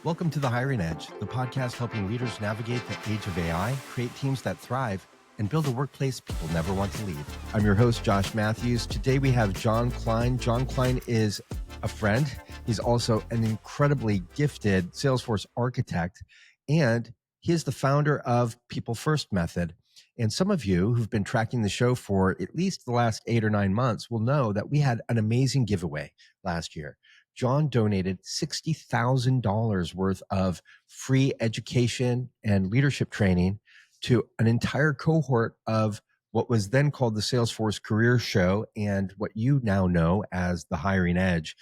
Welcome to the Hiring Edge, the podcast helping leaders navigate the age of AI, create teams that thrive, and build a workplace people never want to leave. I'm your host, Josh Matthews. Today we have Jon Cline. Jon Cline is a friend. He's also an incredibly gifted Salesforce architect, and he is the founder of People First Method. And some of you who've been tracking the show for at least the last 8 or 9 months will know that we had an amazing giveaway last year. Jon donated $60,000 worth of free education and leadership training to an entire cohort of what was then called the Salesforce Career Show and what you now know as the Hiring Edge.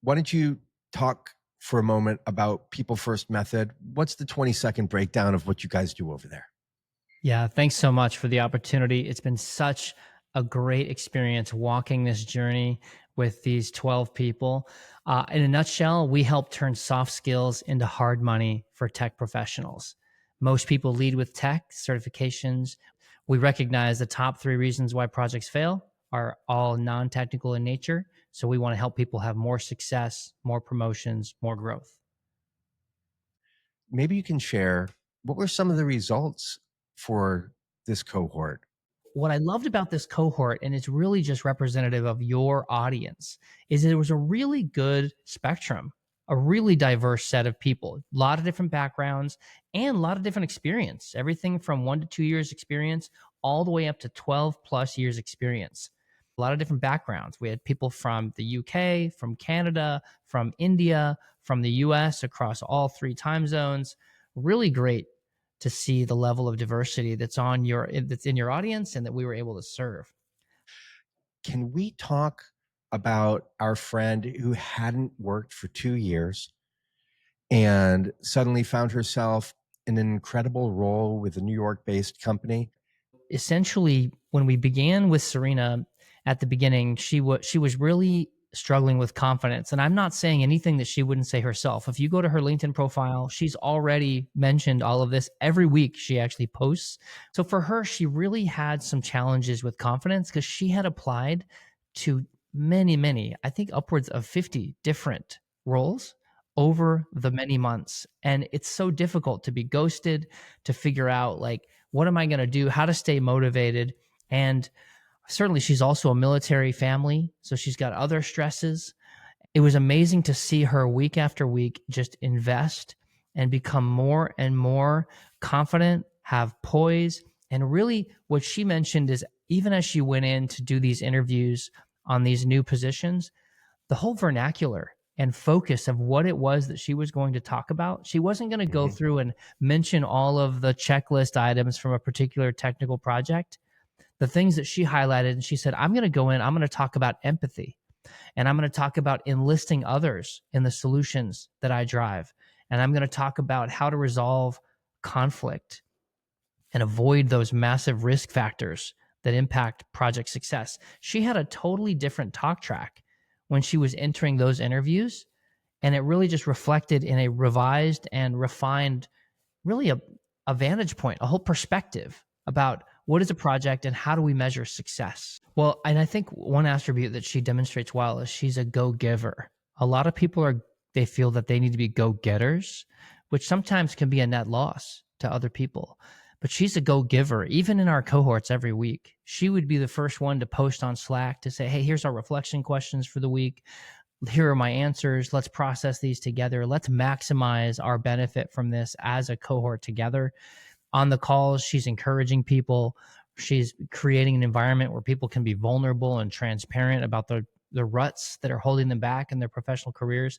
Why don't you talk for a moment about People First Method? What's the 20-second breakdown of what you guys do over there? Yeah, thanks so much for the opportunity. It's been such a great experience walking this journey with these 12 people. In a nutshell, we help turn soft skills into hard money for tech professionals. Most people lead with tech certifications. We recognize the top 3 reasons why projects fail are all non-technical in nature. So we want to help people have more success, more promotions, more growth. Maybe you can share what were some of the results for this cohort? What I loved about this cohort, and it's really just representative of your audience, is that it was a really good spectrum, a really diverse set of people, a lot of different backgrounds and a lot of different experience, everything from 1 to 2 years experience all the way up to 12 plus years experience. A lot of different backgrounds. We had people from the UK, from Canada, from India, from the US, across all 3 time zones. Really great to see the level of diversity that's in your audience and that we were able to serve. Can we talk about our friend who hadn't worked for 2 years and suddenly found herself in an incredible role with a New York-based company? Essentially, when we began with Serena at the beginning, she was really struggling with confidence. And I'm not saying anything that she wouldn't say herself. If you go to her LinkedIn profile, she's already mentioned all of this. Every week she actually posts. So for her, she really had some challenges with confidence because she had applied to many, I think upwards of 50 different roles over the many months. And it's so difficult to be ghosted, to figure out like, what am I going to do? How to stay motivated? And certainly she's also a military family, so she's got other stresses. It was amazing to see her week after week just invest and become more and more confident, have poise. And really what she mentioned is even as she went in to do these interviews on these new positions, the whole vernacular and focus of what it was that she was going to talk about. She wasn't going to go through and mention all of the checklist items from a particular technical project. The things that she highlighted, and she said, I'm going to go in, I'm going to talk about empathy, and I'm going to talk about enlisting others in the solutions that I drive. And I'm going to talk about how to resolve conflict and avoid those massive risk factors that impact project success. She had a totally different talk track when she was entering those interviews. And it really just reflected in a revised and refined, really a vantage point, a whole perspective about what is a project and how do we measure success. Well, and I think one attribute that she demonstrates well is she's a go-giver. A lot of people they feel that they need to be go-getters, which sometimes can be a net loss to other people. But she's a go-giver. Even in our cohorts every week, she would be the first one to post on Slack to say, hey, here's our reflection questions for the week. Here are my answers. Let's process these together. Let's maximize our benefit from this as a cohort together. On the calls, she's encouraging people. She's creating an environment where people can be vulnerable and transparent about the ruts that are holding them back in their professional careers.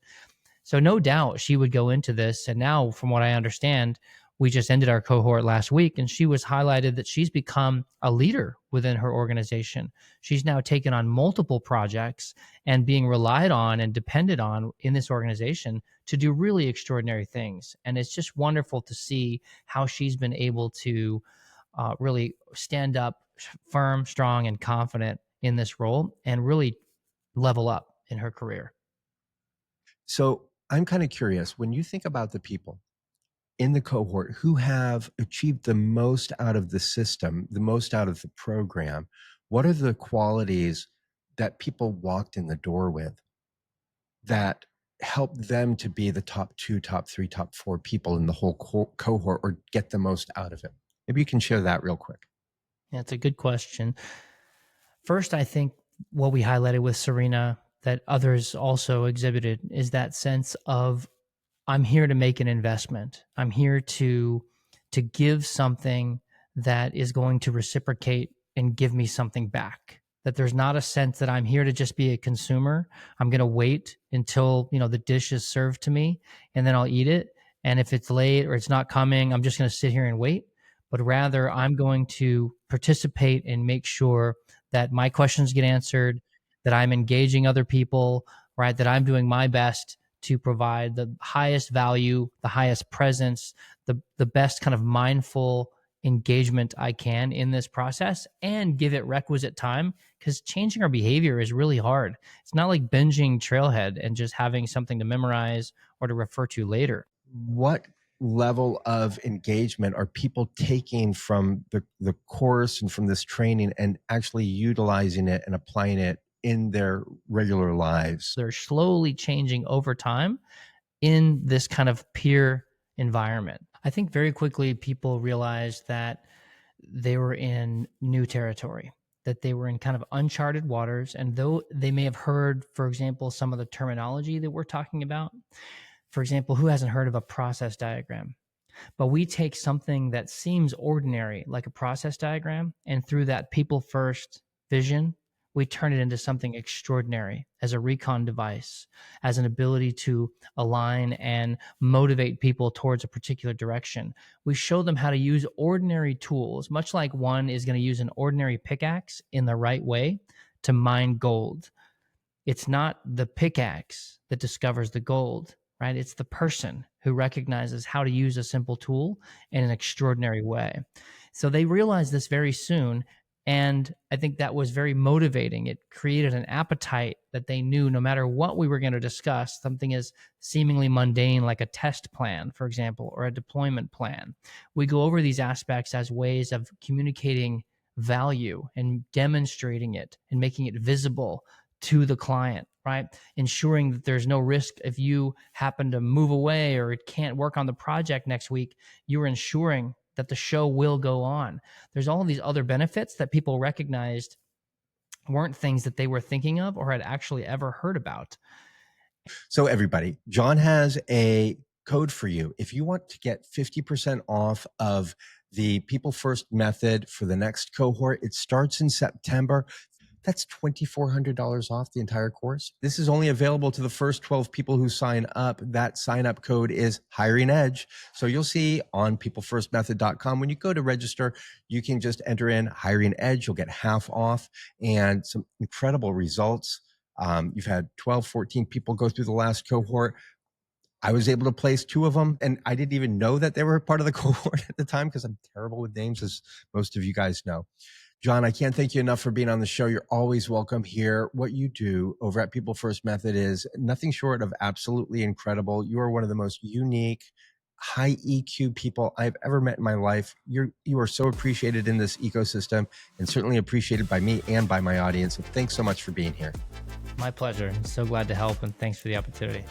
So no doubt she would go into this. And now, from what I understand, we just ended our cohort last week, and she was highlighted that she's become a leader within her organization. She's now taken on multiple projects and being relied on and depended on in this organization to do really extraordinary things. And it's just wonderful to see how she's been able to really stand up firm, strong, and confident in this role and really level up in her career. So I'm kind of curious, when you think about the people in the cohort who have achieved the most out of the system, the most out of the program, what are the qualities that people walked in the door with that help them to be the top 2, top 3, top 4 people in the whole cohort, or get the most out of it? Maybe you can share that real quick. Yeah, it's a good question. First, I think what we highlighted with Serena that others also exhibited is that sense of, I'm here to make an investment. I'm here to give something that is going to reciprocate and give me something back. That there's not a sense that I'm here to just be a consumer. I'm going to wait until, the dish is served to me and then I'll eat it. And if it's late or it's not coming, I'm just going to sit here and wait. But rather, I'm going to participate and make sure that my questions get answered, that I'm engaging other people, right? That I'm doing my best to provide the highest value, the highest presence, the best kind of mindful engagement I can in this process, and give it requisite time, because changing our behavior is really hard. It's not like binging Trailhead and just having something to memorize or to refer to later. What level of engagement are people taking from the course and from this training and actually utilizing it and applying it in their regular lives? They're slowly changing over time in this kind of peer environment. I think very quickly people realized that they were in new territory, that they were in kind of uncharted waters. And though they may have heard, for example, some of the terminology that we're talking about, for example, who hasn't heard of a process diagram? But we take something that seems ordinary, like a process diagram, and through that people first vision, we turn it into something extraordinary as a recon device, as an ability to align and motivate people towards a particular direction. We show them how to use ordinary tools, much like one is going to use an ordinary pickaxe in the right way to mine gold. It's not the pickaxe that discovers the gold, right? It's the person who recognizes how to use a simple tool in an extraordinary way. So they realized this very soon. And I think that was very motivating. It created an appetite that they knew no matter what we were going to discuss, something as seemingly mundane like a test plan, for example, or a deployment plan. We go over these aspects as ways of communicating value and demonstrating it and making it visible to the client, right? Ensuring that there's no risk if you happen to move away or it can't work on the project next week, you're ensuring that the show will go on. There's all of these other benefits that people recognized weren't things that they were thinking of or had actually ever heard about. So everybody, Jon has a code for you. If you want to get 50% off of the People First method for the next cohort, it starts in September. That's $2,400 off the entire course. This is only available to the first 12 people who sign up. That sign up code is HiringEdge. So you'll see on peoplefirstmethod.com, when you go to register, you can just enter in HiringEdge. You'll get half off and some incredible results. You've had 12, 14 people go through the last cohort. I was able to place 2 of them, and I didn't even know that they were part of the cohort at the time because I'm terrible with names, as most of you guys know. Jon, I can't thank you enough for being on the show. You're always welcome here. What you do over at People First Method is nothing short of absolutely incredible. You are one of the most unique, high EQ people I've ever met in my life. You are so appreciated in this ecosystem, and certainly appreciated by me and by my audience. So thanks so much for being here. My pleasure. I'm so glad to help, and thanks for the opportunity.